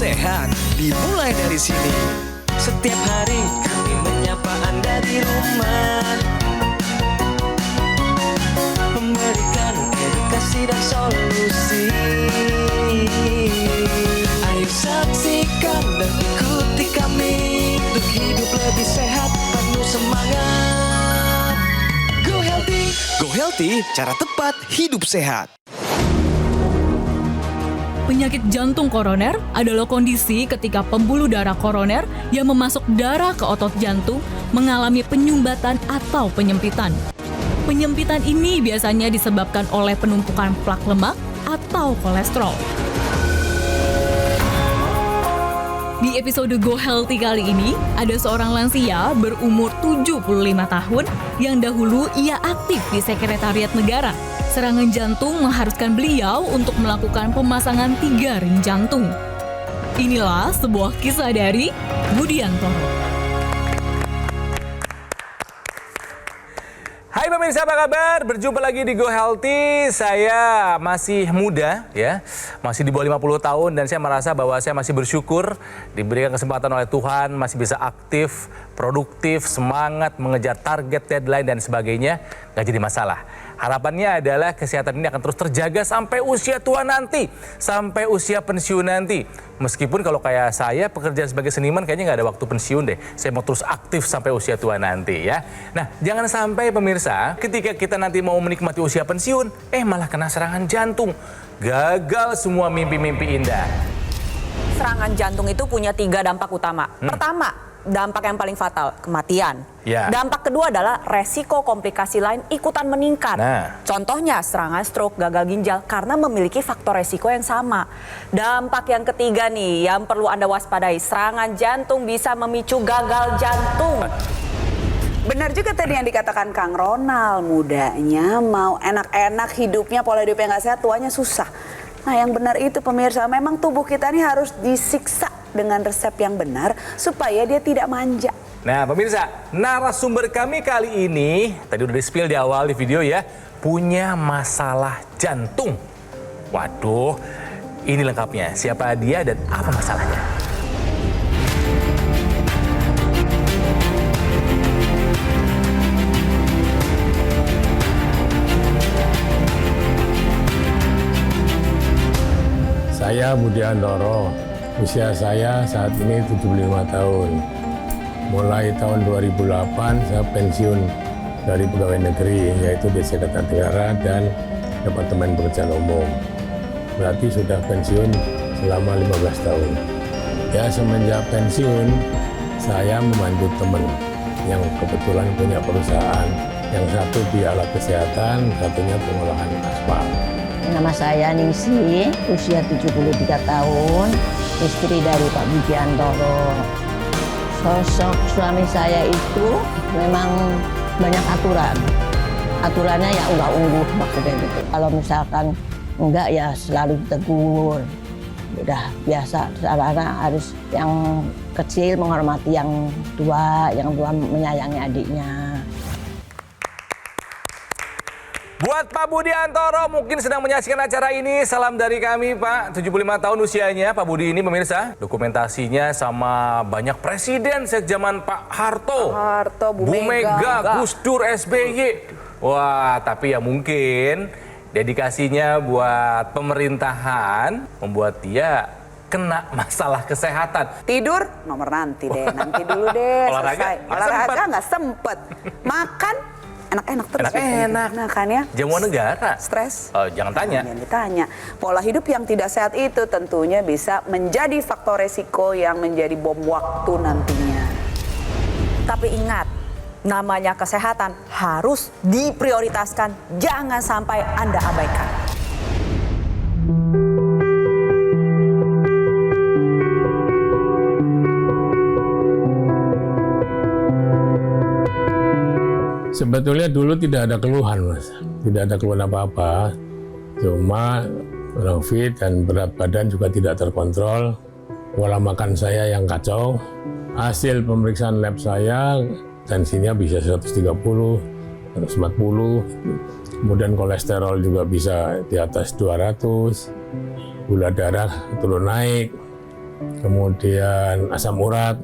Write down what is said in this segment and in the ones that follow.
sehat dimulai dari sini. Setiap hari kami menyapa Anda di rumah, memberikan edukasi dan solusi. Ayo saksikan dan ikuti kami untuk hidup lebih sehat, penuh semangat. Go Healthy, Go Healthy, cara tepat hidup sehat. Penyakit jantung koroner adalah kondisi ketika pembuluh darah koroner yang memasuk darah ke otot jantung mengalami penyumbatan atau penyempitan. Penyempitan ini biasanya disebabkan oleh penumpukan plak lemak atau kolesterol. Di episode Go Healthy kali ini, ada seorang lansia berumur 75 tahun yang dahulu ia aktif di Sekretariat Negara. Serangan jantung mengharuskan beliau untuk melakukan pemasangan 3 ring jantung. Inilah sebuah kisah dari Budiantoro. Hai pemirsa, apa kabar? Berjumpa lagi di Go Healthy. Saya masih muda ya, masih di bawah 50 tahun dan saya merasa bahwa saya masih bersyukur diberikan kesempatan oleh Tuhan, masih bisa aktif, produktif, semangat, mengejar target, deadline dan sebagainya, gak jadi masalah. Harapannya adalah kesehatan ini akan terus terjaga sampai usia tua nanti, sampai usia pensiun nanti. Meskipun kalau kayak saya pekerjaan sebagai seniman kayaknya nggak ada waktu pensiun deh. Saya mau terus aktif sampai usia tua nanti ya. Nah, jangan sampai pemirsa ketika kita nanti mau menikmati usia pensiun, malah kena serangan jantung. Gagal semua mimpi-mimpi indah. Serangan jantung itu punya 3 dampak utama. Pertama, dampak yang paling fatal, kematian. Ya. Dampak kedua adalah resiko komplikasi lain ikutan meningkat. Nah. Contohnya serangan stroke, gagal ginjal karena memiliki faktor resiko yang sama. Dampak yang ketiga nih yang perlu Anda waspadai, serangan jantung bisa memicu gagal jantung. Benar juga tadi yang dikatakan Kang Ronald, mudanya mau enak-enak hidupnya, pola hidup yang gak sehat, tuanya susah. Nah yang benar itu pemirsa, memang tubuh kita ini harus disiksa dengan resep yang benar supaya dia tidak manja. Nah pemirsa, narasumber kami kali ini, tadi udah di-spill di awal di video ya, punya masalah jantung. Waduh, ini lengkapnya. Siapa dia dan apa masalahnya? Saya Budiantoro, usia saya saat ini 75 tahun. Mulai tahun 2008 saya pensiun dari pegawai negeri, yaitu di Sekretariat Negara dan Departemen Pekerjaan Umum. Berarti sudah pensiun selama 15 tahun. Ya semenjak pensiun, saya membantu teman yang kebetulan punya perusahaan. Yang satu di alat kesehatan, satunya pengolahan aspal. Nama saya Ningsi, usia 73 tahun, istri dari Pak Budiantoro. Sosok suami saya itu memang banyak aturan. Aturannya ya unggah-ungguh maksudnya gitu. Kalau misalkan enggak ya selalu ditegur. Udah biasa, anak-anak harus yang kecil menghormati yang tua menyayangi adiknya. Buat Pak Budiantoro mungkin sedang menyaksikan acara ini, salam dari kami Pak, 75 tahun usianya Pak Budi ini pemirsa. Dokumentasinya sama banyak presiden sejak zaman Pak Harto, Bu Mega, Gus Dur, SBY. Wah, tapi ya mungkin dedikasinya buat pemerintahan membuat dia kena masalah kesehatan. Tidur nomor nanti dulu deh. Olahraga nggak sempet. Makan enak-enak terus. Enak. Nah kan ya. Jamuan negara. Stres. Oh, jangan tanya. Jangan ditanya. Pola hidup yang tidak sehat itu tentunya bisa menjadi faktor resiko yang menjadi bom waktu nantinya. Tapi ingat, namanya kesehatan harus diprioritaskan, jangan sampai Anda abaikan. Sebetulnya dulu tidak ada keluhan, Mas. Tidak ada keluhan apa-apa. Cuma kurang fit dan berat badan juga tidak terkontrol. Pola makan saya yang kacau. Hasil pemeriksaan lab saya, tensinya bisa 130, 140. Kemudian kolesterol juga bisa di atas 200. Gula darah turun naik. kemudian asam urat.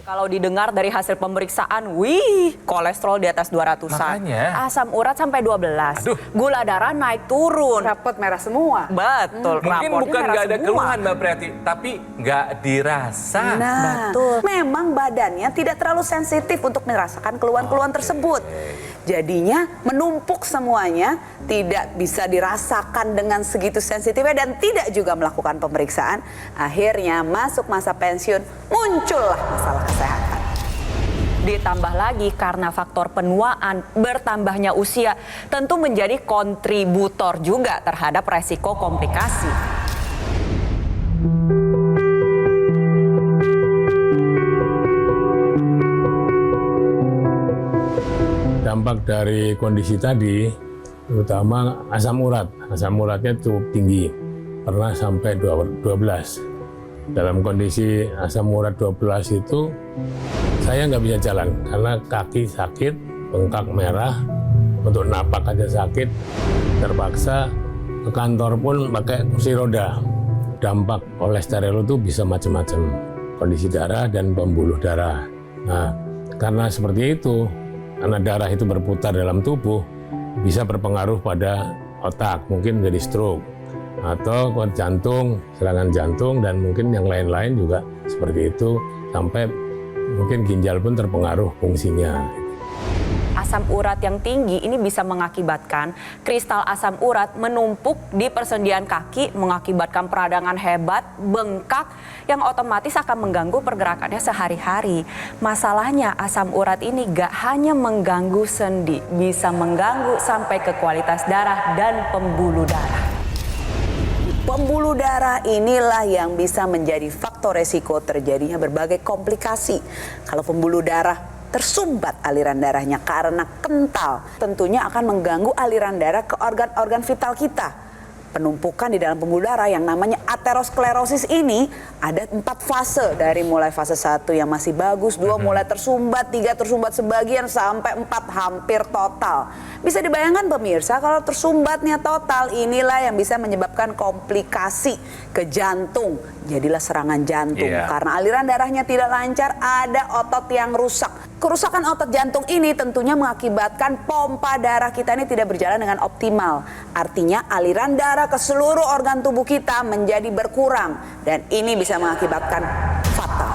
Kalau didengar dari hasil pemeriksaan, wih, kolesterol di atas 200-an. Makanya. Asam urat sampai 12. Aduh. Gula darah naik turun. Rapot merah semua. Betul, Mungkin rapornya bukan merah nggak ada semua. keluhan Mbak Priati, tapi nggak dirasa. Nah, Betul. memang badannya tidak terlalu sensitif untuk merasakan keluhan-keluhan tersebut. Jadinya menumpuk semuanya, tidak bisa dirasakan dengan segitu sensitifnya dan tidak juga melakukan pemeriksaan. Akhirnya masuk masa pensiun, muncullah masalah kesehatan. Ditambah lagi karena faktor penuaan, bertambahnya usia tentu menjadi kontributor juga terhadap resiko komplikasi. Dampak dari kondisi tadi, terutama asam urat. Asam uratnya cukup tinggi, pernah sampai 12. Dalam kondisi asam urat 12 itu, saya nggak bisa jalan karena kaki sakit, bengkak merah, untuk napak aja sakit, terpaksa ke kantor pun pakai kursi roda. Dampak kolesterol itu bisa macam-macam, kondisi darah dan pembuluh darah. Nah, karena seperti itu, karena darah itu berputar dalam tubuh, bisa berpengaruh pada otak, mungkin jadi stroke, atau kuat jantung, serangan jantung, dan mungkin yang lain-lain juga seperti itu, sampai mungkin ginjal pun terpengaruh fungsinya. Asam urat yang tinggi ini bisa mengakibatkan kristal asam urat menumpuk di persendian kaki, mengakibatkan peradangan hebat, bengkak, yang otomatis akan mengganggu pergerakannya sehari-hari. Masalahnya asam urat ini gak hanya mengganggu sendi, bisa mengganggu sampai ke kualitas darah dan pembuluh darah. Pembuluh darah inilah yang bisa menjadi faktor resiko terjadinya berbagai komplikasi. Kalau pembuluh darah tersumbat aliran darahnya karena kental, tentunya akan mengganggu aliran darah ke organ-organ vital kita. Penumpukan di dalam pembuluh darah yang namanya aterosklerosis ini ada 4 fase, dari mulai fase 1 yang masih bagus, 2 mulai tersumbat, 3 tersumbat sebagian, sampai 4 hampir total. Bisa dibayangkan pemirsa, kalau tersumbatnya total, inilah yang bisa menyebabkan komplikasi ke jantung. Jadilah serangan jantung karena aliran darahnya tidak lancar, ada otot yang rusak. Kerusakan otot jantung ini tentunya mengakibatkan pompa darah kita ini tidak berjalan dengan optimal. Artinya aliran darah ke seluruh organ tubuh kita menjadi berkurang dan ini bisa mengakibatkan fatal.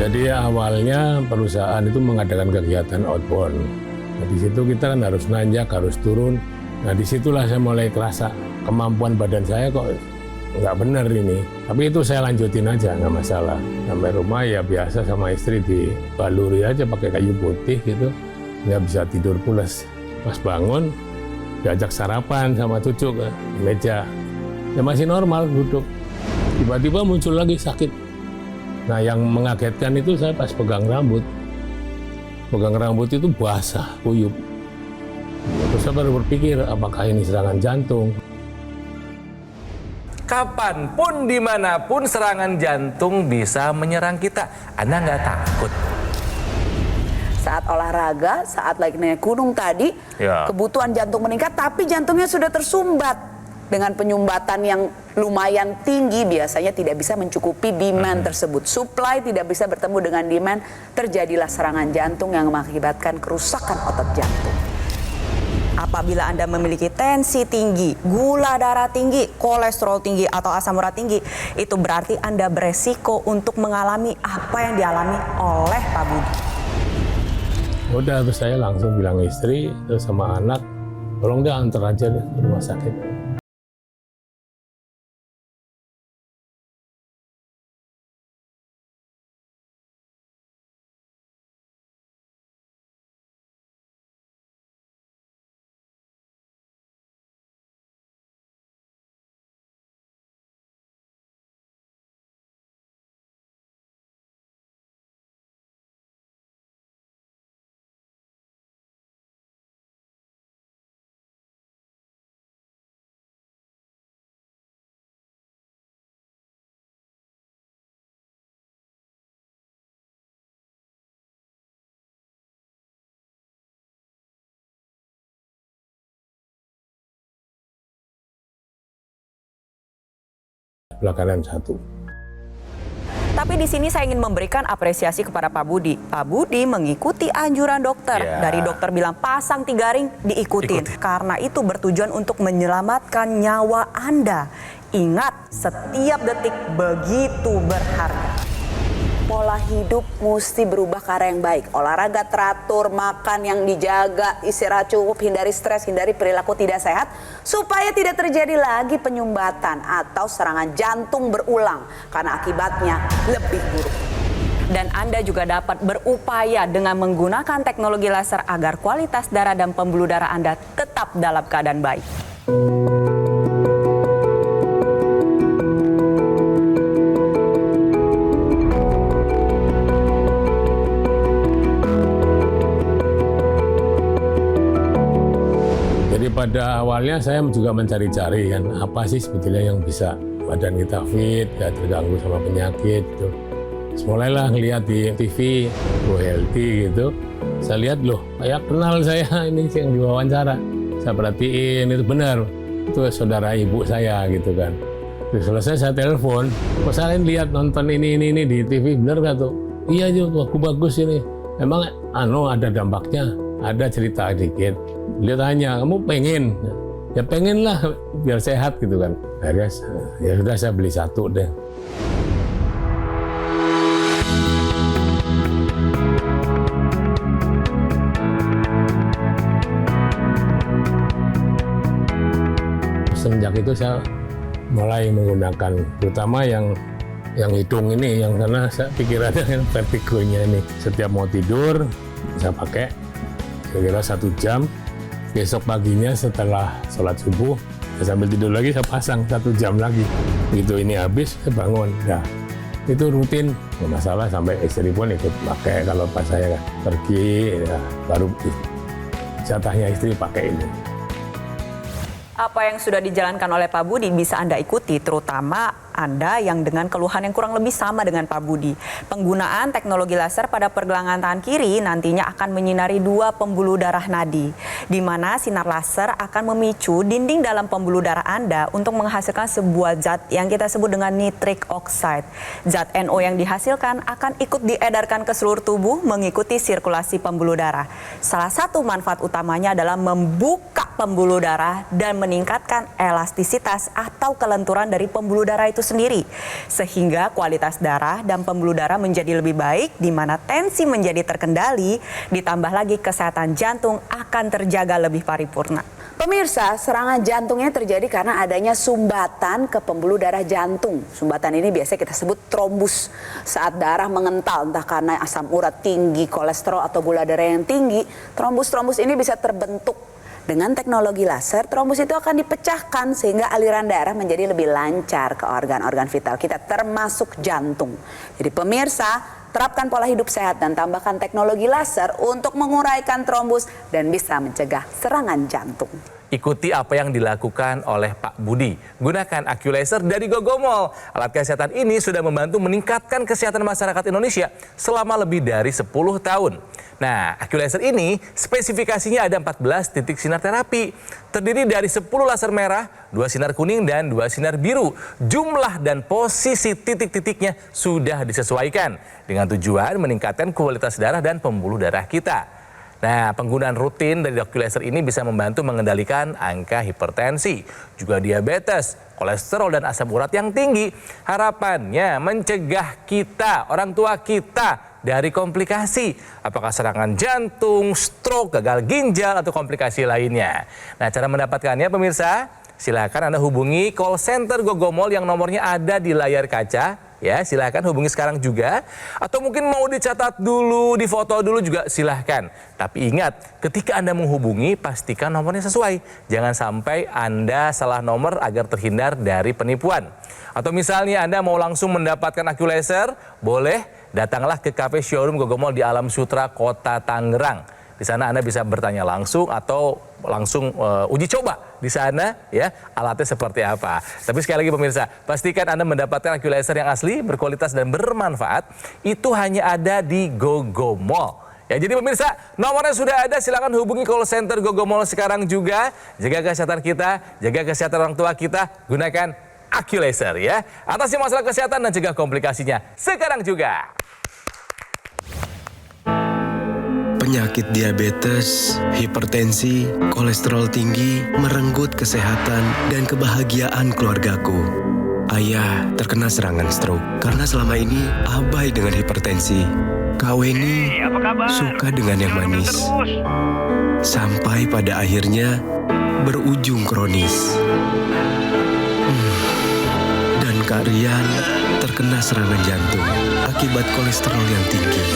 Jadi awalnya perusahaan itu mengadakan kegiatan outbound. Nah, di situ kita kan harus nanjak, harus turun. Nah, disitulah saya mulai kerasa kemampuan badan saya kok nggak benar ini. Tapi itu saya lanjutin aja, nggak masalah. Sampai rumah ya biasa sama istri dibaluri aja pakai kayu putih gitu. Nggak bisa tidur pulas. Pas bangun, diajak sarapan sama cucu ke meja. Ya masih normal duduk. Tiba-tiba muncul lagi sakit. Nah, yang mengagetkan itu saya pas pegang rambut. Pegang rambut itu basah, kuyup. Terus saya baru berpikir, apakah ini serangan jantung? Kapanpun, dimanapun serangan jantung bisa menyerang kita. Anda nggak takut? Saat olahraga, saat lagi naik gunung tadi, kebutuhan jantung meningkat, tapi jantungnya sudah tersumbat. Dengan penyumbatan yang lumayan tinggi, biasanya tidak bisa mencukupi demand tersebut. Supply tidak bisa bertemu dengan demand, terjadilah serangan jantung yang mengakibatkan kerusakan otot jantung. Apabila Anda memiliki tensi tinggi, gula darah tinggi, kolesterol tinggi, atau asam urat tinggi, itu berarti Anda beresiko untuk mengalami apa yang dialami oleh Pak Budi. Udah, terus saya langsung bilang istri, terus sama anak, tolong dia antar aja deh ke rumah sakit. sebelah kanan 1. Tapi di sini saya ingin memberikan apresiasi kepada Pak Budi. Pak Budi mengikuti anjuran dokter. Ya. Dari dokter bilang pasang 3 ring, diikutin. Karena itu bertujuan untuk menyelamatkan nyawa Anda. Ingat, setiap detik begitu berharga. Pola hidup mesti berubah ke arah yang baik. Olahraga teratur, makan yang dijaga, istirahat cukup, hindari stres, hindari perilaku tidak sehat. Supaya tidak terjadi lagi penyumbatan atau serangan jantung berulang. Karena akibatnya lebih buruk. Dan Anda juga dapat berupaya dengan menggunakan teknologi laser agar kualitas darah dan pembuluh darah Anda tetap dalam keadaan baik. Pada awalnya saya juga mencari-cari kan apa sih sebetulnya yang bisa badan kita fit, gak terganggu sama penyakit gitu. Mulailah ngeliat di TV, Go Healthy gitu. Saya lihat loh, kayak kenal saya ini yang diwawancara. Saya perhatiin itu benar, itu saudara ibu saya gitu kan. Terus selesai saya telepon, kok saya lihat nonton ini di TV, benar gak tuh? Iya juga, bagus ini. Emang ada dampaknya, ada cerita dikit. Dia tanya, kamu pengen? Ya pengen lah, biar sehat gitu kan. Akhirnya ya sudah saya beli 1 deh. Semenjak itu saya mulai menggunakan, terutama yang hidung ini, yang karena saya pikirannya kan vertigonya ini. Setiap mau tidur, saya pakai kira-kira 1 jam. Besok paginya setelah sholat subuh, saya sambil tidur lagi, saya pasang 1 jam lagi. Begitu ini habis, saya bangun. Nah, itu rutin, nggak masalah, sampai istri pun ikut pakai. Kalau pas saya pergi, ya, baru jatahnya istri pakai ini. Apa yang sudah dijalankan oleh Pak Budi bisa Anda ikuti, terutama Anda yang dengan keluhan yang kurang lebih sama dengan Pak Budi. Penggunaan teknologi laser pada pergelangan tangan kiri nantinya akan menyinari 2 pembuluh darah nadi, di mana sinar laser akan memicu dinding dalam pembuluh darah Anda untuk menghasilkan sebuah zat yang kita sebut dengan nitric oxide. Zat NO yang dihasilkan akan ikut diedarkan ke seluruh tubuh mengikuti sirkulasi pembuluh darah. Salah satu manfaat utamanya adalah membuka pembuluh darah dan meningkatkan elastisitas atau kelenturan dari pembuluh darah itu sendiri. Sehingga kualitas darah dan pembuluh darah menjadi lebih baik, di mana tensi menjadi terkendali, ditambah lagi kesehatan jantung akan terjaga lebih paripurna. Pemirsa, serangan jantungnya terjadi karena adanya sumbatan ke pembuluh darah jantung. Sumbatan ini biasa kita sebut trombus. Saat darah mengental, entah karena asam urat tinggi, kolesterol, atau gula darah yang tinggi, trombus-trombus ini bisa terbentuk. Dengan teknologi laser, trombus itu akan dipecahkan sehingga aliran darah menjadi lebih lancar ke organ-organ vital kita, termasuk jantung. Jadi pemirsa, terapkan pola hidup sehat dan tambahkan teknologi laser untuk menguraikan trombus dan bisa mencegah serangan jantung. Ikuti apa yang dilakukan oleh Pak Budi. Gunakan AccuLaser dari Gogomol. Alat kesehatan ini sudah membantu meningkatkan kesehatan masyarakat Indonesia selama lebih dari 10 tahun. Nah, AccuLaser ini spesifikasinya ada 14 titik sinar terapi. Terdiri dari 10 laser merah, 2 sinar kuning, dan 2 sinar biru. Jumlah dan posisi titik-titiknya sudah disesuaikan dengan tujuan meningkatkan kualitas darah dan pembuluh darah kita. Nah, penggunaan rutin dari AccuLaser ini bisa membantu mengendalikan angka hipertensi, juga diabetes, kolesterol, dan asam urat yang tinggi. Harapannya mencegah kita, orang tua kita, dari komplikasi, apakah serangan jantung, stroke, gagal ginjal, atau komplikasi lainnya. Nah, cara mendapatkannya pemirsa, silakan Anda hubungi call center Gogomol yang nomornya ada di layar kaca. Ya, silahkan hubungi sekarang juga. Atau mungkin mau dicatat dulu, difoto dulu juga silahkan. Tapi ingat, ketika Anda menghubungi, pastikan nomornya sesuai. Jangan sampai Anda salah nomor agar terhindar dari penipuan. Atau misalnya Anda mau langsung mendapatkan AccuLaser, boleh datanglah ke cafe showroom Gogomol di Alam Sutra, Kota Tangerang. Di sana Anda bisa bertanya langsung atau langsung uji coba di sana ya alatnya seperti apa. Tapi sekali lagi pemirsa, pastikan Anda mendapatkan AccuLaser yang asli, berkualitas dan bermanfaat. Itu hanya ada di Gogomol. Ya, jadi pemirsa, nomornya sudah ada, silakan hubungi call center Gogomol sekarang juga. Jaga kesehatan kita, jaga kesehatan orang tua kita, gunakan Aculaser ya. Atasi masalah kesehatan dan cegah komplikasinya sekarang juga. Penyakit diabetes, hipertensi, kolesterol tinggi, merenggut kesehatan dan kebahagiaan keluargaku. Ayah terkena serangan stroke karena selama ini abai dengan hipertensi. Kak Weni suka dengan yang manis. Sampai pada akhirnya berujung kronis. Dan Kak Rian terkena serangan jantung akibat kolesterol yang tinggi.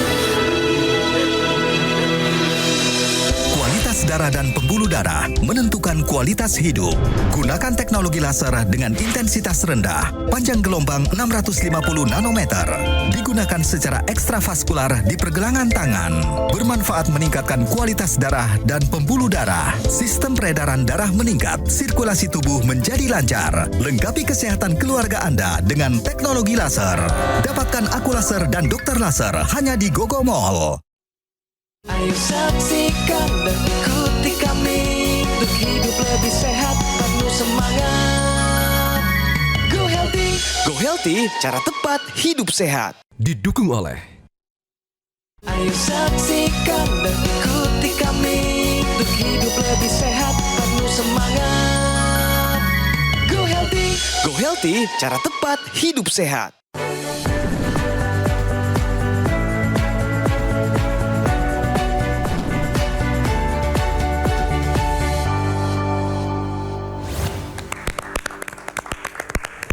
Kualitas darah dan pembuluh darah menentukan kualitas hidup. Gunakan teknologi laser dengan intensitas rendah, panjang gelombang 650 nanometer. Digunakan secara ekstravaskular di pergelangan tangan. Bermanfaat meningkatkan kualitas darah dan pembuluh darah. Sistem peredaran darah meningkat, sirkulasi tubuh menjadi lancar. Lengkapi kesehatan keluarga Anda dengan teknologi laser. Dapatkan Aculaser dan Dokter Laser hanya di Gogo Mall. Ayo saksikan dan ikuti kami untuk hidup lebih sehat, penuh semangat. Go Healthy. Go Healthy, cara tepat hidup sehat. Didukung oleh Ayo saksikan dan ikuti kami untuk hidup lebih sehat, penuh semangat. Go Healthy. Go Healthy, cara tepat hidup sehat.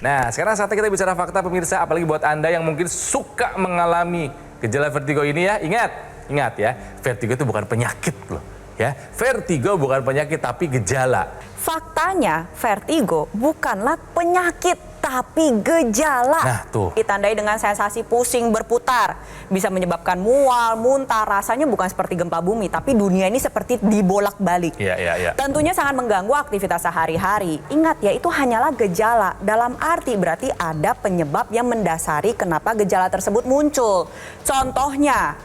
Nah, sekarang saatnya kita bicara fakta pemirsa, apalagi buat Anda yang mungkin suka mengalami gejala vertigo ini ya. Ingat ya, vertigo itu bukan penyakit loh. Ya, vertigo bukan penyakit tapi gejala. Faktanya, vertigo bukanlah penyakit, tapi gejala. Nah, tuh. Ditandai dengan sensasi pusing berputar. Bisa menyebabkan mual, muntah, rasanya bukan seperti gempa bumi, tapi dunia ini seperti dibolak-balik. Iya. Tentunya sangat mengganggu aktivitas sehari-hari. Ingat ya, itu hanyalah gejala. Dalam arti berarti ada penyebab yang mendasari kenapa gejala tersebut muncul. Contohnya,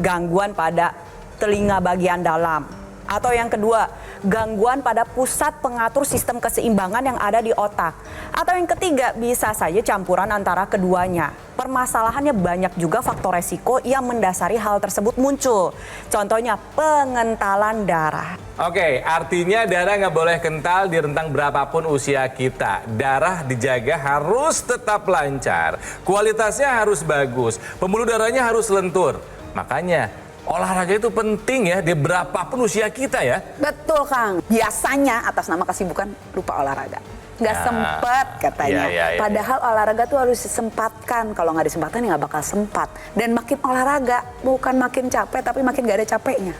gangguan pada telinga bagian dalam. Atau yang kedua, gangguan pada pusat pengatur sistem keseimbangan yang ada di otak. Atau yang ketiga, bisa saja campuran antara keduanya. Permasalahannya banyak juga faktor resiko yang mendasari hal tersebut muncul. Contohnya pengentalan darah. Oke, artinya darah nggak boleh kental di rentang berapapun usia kita. Darah dijaga harus tetap lancar. Kualitasnya harus bagus. Pembuluh darahnya harus lentur. Makanya olahraga itu penting ya di berapapun usia kita ya. Betul Kang. Biasanya atas nama kesibukan lupa olahraga. Nggak sempet katanya. Iya. Padahal olahraga tuh harus disempatkan. Kalau nggak disempatkan ya nggak bakal sempat. Dan makin olahraga bukan makin capek tapi makin nggak ada capeknya.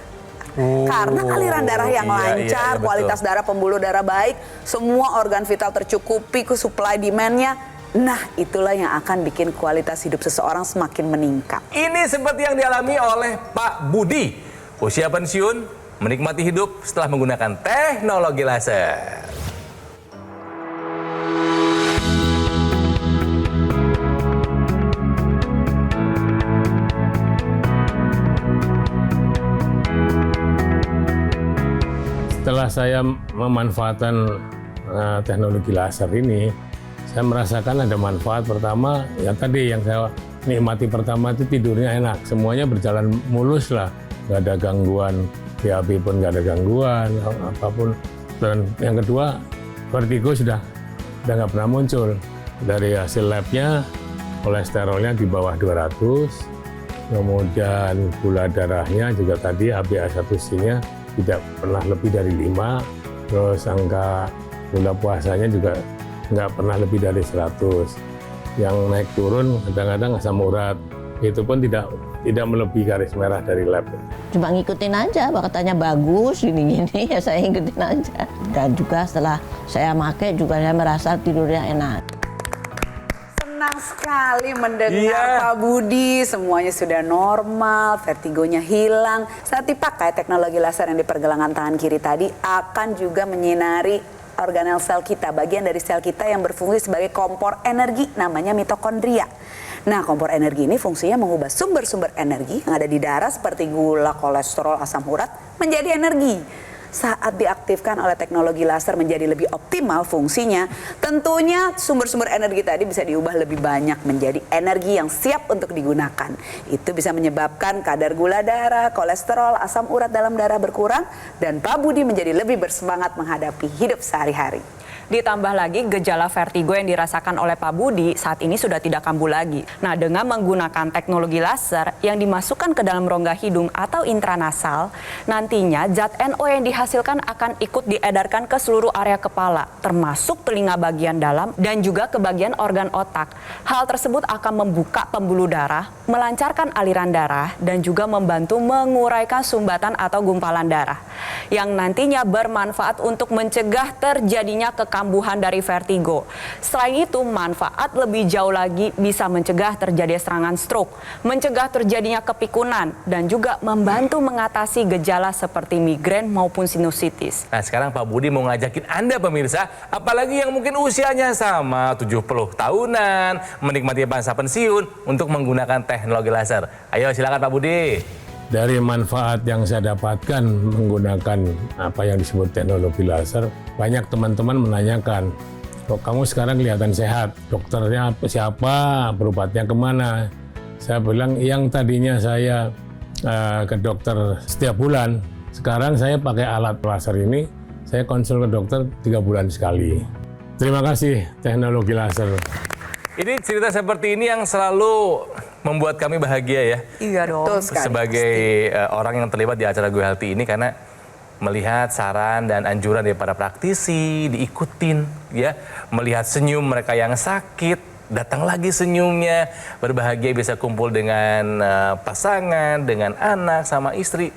Karena aliran darah yang lancar, betul. kualitas darah, pembuluh darah baik, semua organ vital tercukupi, supply demand-nya. Nah, itulah yang akan bikin kualitas hidup seseorang semakin meningkat. Ini seperti yang dialami oleh Pak Budi. Usia pensiun, menikmati hidup setelah menggunakan teknologi laser. Setelah saya memanfaatkan teknologi laser ini, saya merasakan ada manfaat. Pertama, yang tadi yang saya nikmati pertama itu tidurnya enak. Semuanya berjalan mulus lah. Nggak ada gangguan, BAB pun nggak ada gangguan, apapun. Dan yang kedua, vertigo sudah nggak pernah muncul. Dari hasil labnya, kolesterolnya di bawah 200. Kemudian gula darahnya juga tadi HbA1c-nya tidak pernah lebih dari 5. Terus angka gula puasanya juga nggak pernah lebih dari 100. Yang naik turun kadang-kadang asam urat itu pun tidak melebihi garis merah dari lab. Cuma ngikutin aja, katanya bagus gini-gini ya saya ngikutin aja. Dan juga setelah saya pakai juga saya merasa tidurnya enak. Senang sekali mendengar Pak Budi, semuanya sudah normal, vertigonya hilang. Saat dipakai teknologi laser yang di pergelangan tangan kiri tadi akan juga menyinari organel sel kita, bagian dari sel kita yang berfungsi sebagai kompor energi, namanya mitokondria. Nah, kompor energi ini fungsinya mengubah sumber-sumber energi yang ada di darah seperti gula, kolesterol, asam urat menjadi energi. saat diaktifkan oleh teknologi laser menjadi lebih optimal fungsinya, tentunya sumber-sumber energi tadi bisa diubah lebih banyak menjadi energi yang siap untuk digunakan. Itu bisa menyebabkan kadar gula darah, kolesterol, asam urat dalam darah berkurang, dan Pak Budi menjadi lebih bersemangat menghadapi hidup sehari-hari. Ditambah lagi gejala vertigo yang dirasakan oleh Pak Budi saat ini sudah tidak kambuh lagi. Nah, dengan menggunakan teknologi laser yang dimasukkan ke dalam rongga hidung atau intranasal, nantinya zat NO yang dihasilkan akan ikut diedarkan ke seluruh area kepala, termasuk telinga bagian dalam dan juga ke bagian organ otak. Hal tersebut akan membuka pembuluh darah, melancarkan aliran darah, dan juga membantu menguraikan sumbatan atau gumpalan darah, yang nantinya bermanfaat untuk mencegah terjadinya kekambuhan dari vertigo. Selain itu, manfaat lebih jauh lagi bisa mencegah terjadi serangan stroke, mencegah terjadinya kepikunan, dan juga membantu mengatasi gejala seperti migrain maupun sinusitis. Nah, sekarang Pak Budi mau ngajakin Anda pemirsa, apalagi yang mungkin usianya sama 70 tahunan, menikmati masa pensiun untuk menggunakan teknologi laser. Ayo silakan Pak Budi. Dari manfaat yang saya dapatkan menggunakan apa yang disebut teknologi laser, banyak teman-teman menanyakan, kok kamu sekarang kelihatan sehat, dokternya siapa, berobatnya kemana? Saya bilang, yang tadinya saya ke dokter setiap bulan, sekarang saya pakai alat laser ini, saya konsul ke dokter 3 bulan sekali. Terima kasih teknologi laser. Ini cerita seperti ini yang selalu membuat kami bahagia ya. Iya dong. Sebagai orang yang terlibat di acara Go Healthy ini, karena melihat saran dan anjuran dari para praktisi, diikutin ya, melihat senyum mereka yang sakit, datang lagi senyumnya, berbahagia bisa kumpul dengan pasangan, dengan anak, sama istri.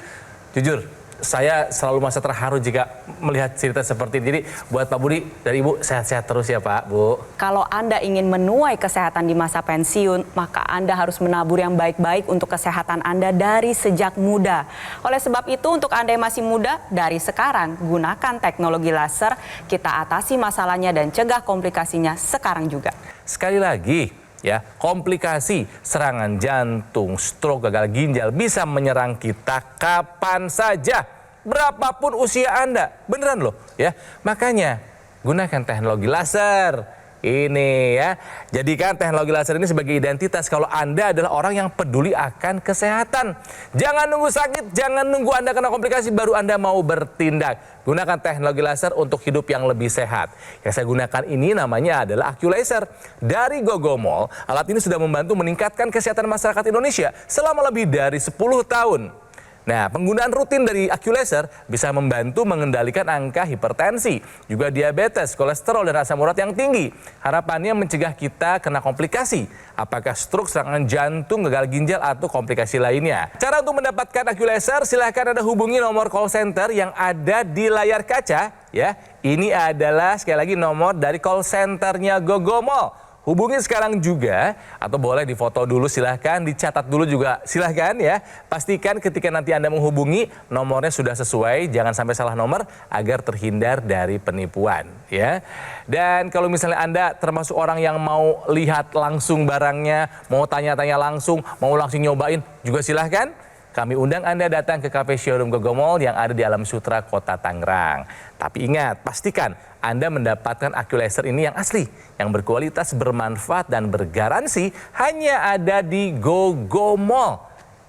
Jujur, saya selalu merasa terharu jika melihat cerita seperti ini. Jadi buat Pak Budi, dari Ibu sehat-sehat terus ya Pak, Bu. Kalau Anda ingin menuai kesehatan di masa pensiun, maka Anda harus menabur yang baik-baik untuk kesehatan Anda dari sejak muda. Oleh sebab itu, untuk Anda yang masih muda, dari sekarang gunakan teknologi laser, kita atasi masalahnya dan cegah komplikasinya sekarang juga. Sekali lagi, ya, komplikasi serangan jantung, stroke, gagal ginjal bisa menyerang kita kapan saja, berapapun usia Anda. Beneran loh, ya. Makanya gunakan teknologi laser. Ini ya, jadikan teknologi laser ini sebagai identitas kalau Anda adalah orang yang peduli akan kesehatan. Jangan nunggu sakit, jangan nunggu Anda kena komplikasi baru Anda mau bertindak. Gunakan teknologi laser untuk hidup yang lebih sehat. Yang saya gunakan ini namanya adalah AccuLaser. Dari Gogomall, alat ini sudah membantu meningkatkan kesehatan masyarakat Indonesia selama lebih dari 10 tahun. Nah, penggunaan rutin dari AccuLaser bisa membantu mengendalikan angka hipertensi, juga diabetes, kolesterol, dan asam urat yang tinggi. Harapannya mencegah kita kena komplikasi, apakah stroke, serangan jantung, gagal ginjal, atau komplikasi lainnya. Cara untuk mendapatkan AccuLaser, silahkan Anda hubungi nomor call center yang ada di layar kaca. Ya, ini adalah sekali lagi nomor dari call centernya Gogomall. Hubungi sekarang juga, atau boleh difoto dulu silahkan, dicatat dulu juga silahkan ya. Pastikan ketika nanti Anda menghubungi, nomornya sudah sesuai, jangan sampai salah nomor agar terhindar dari penipuan ya. Dan kalau misalnya Anda termasuk orang yang mau lihat langsung barangnya, mau tanya-tanya langsung, mau langsung nyobain juga silahkan. Kami undang Anda datang ke cafe showroom Gogomall yang ada di Alam Sutra, Kota Tangerang. Tapi ingat, pastikan Anda mendapatkan AccuLaser ini yang asli, yang berkualitas, bermanfaat, dan bergaransi hanya ada di Gogomall.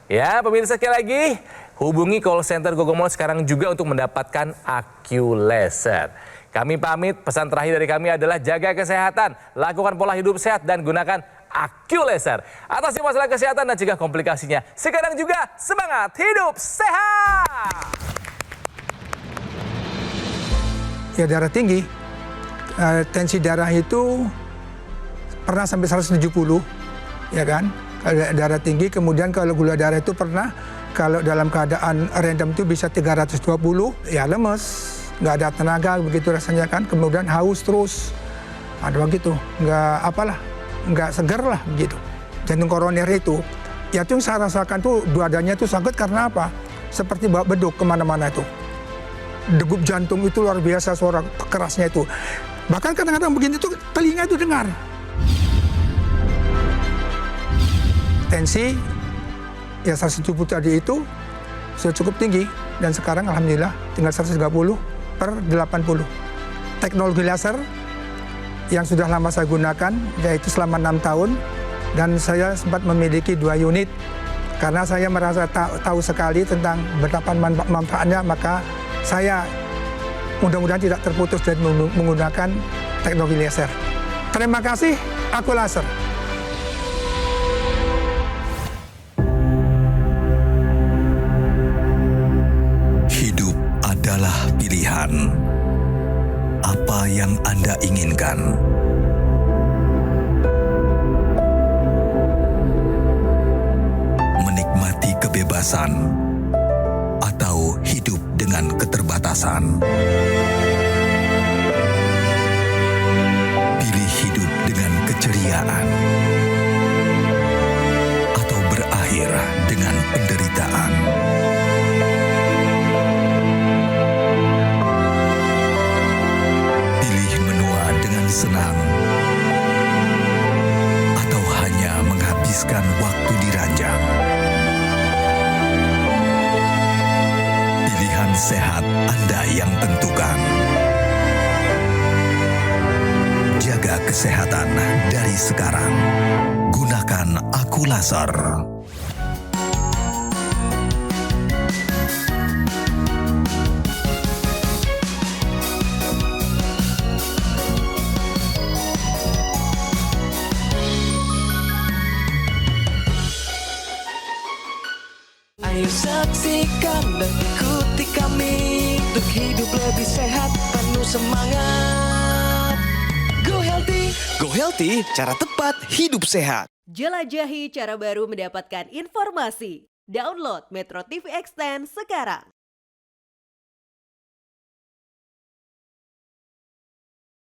Ya, pemirsa, sekali lagi, hubungi call center Gogomall sekarang juga untuk mendapatkan AccuLaser. Kami pamit, pesan terakhir dari kami adalah jaga kesehatan, lakukan pola hidup sehat, dan gunakan AccuLaser. Atasi masalah kesehatan dan cegah komplikasinya. Sekarang juga semangat hidup sehat. Ya, darah tinggi, tensi darah itu pernah sampai 170, ya kan? Kalau darah tinggi, kemudian kalau gula darah itu pernah, kalau dalam keadaan random itu bisa 320, ya lemes, nggak ada tenaga begitu rasanya kan, kemudian haus terus, ada begitu, nggak seger lah begitu. Jantung koroner itu, ya itu yang saya rasakan tuh dadanya tuh sakit karena apa? Seperti bawa beduk kemana-mana itu. Degup jantung itu luar biasa, suara kerasnya itu. Bahkan kadang-kadang begini tuh telinga itu dengar. Tensi, ya 170 tadi itu sudah cukup tinggi. dan sekarang alhamdulillah tinggal 130/80. Teknologi laser yang sudah lama saya gunakan yaitu selama 6 tahun dan saya sempat memiliki 2 unit. Karena saya merasa tahu sekali tentang betapa manfaatnya, maka saya mudah-mudahan tidak terputus dari menggunakan teknologi laser. Terima kasih, Aku Laser. Hidup adalah pilihan. Apa yang Anda inginkan? Menikmati kebebasan atau hidup dengan keterbatasan? Pilih hidup dengan keceriaan atau berakhir dengan penderitaan? Pilih menua dengan senang atau hanya menghabiskan waktu di ranjang? Pilihan sehat Anda yang tentukan. Jaga kesehatan dari sekarang. Gunakan Aku Laser. Ayo saksikan dan ikuti kami untuk hidup lebih sehat, penuh semangat. Go Healthy, cara tepat hidup sehat. Jelajahi cara baru mendapatkan informasi. Download Metro TV Extend sekarang.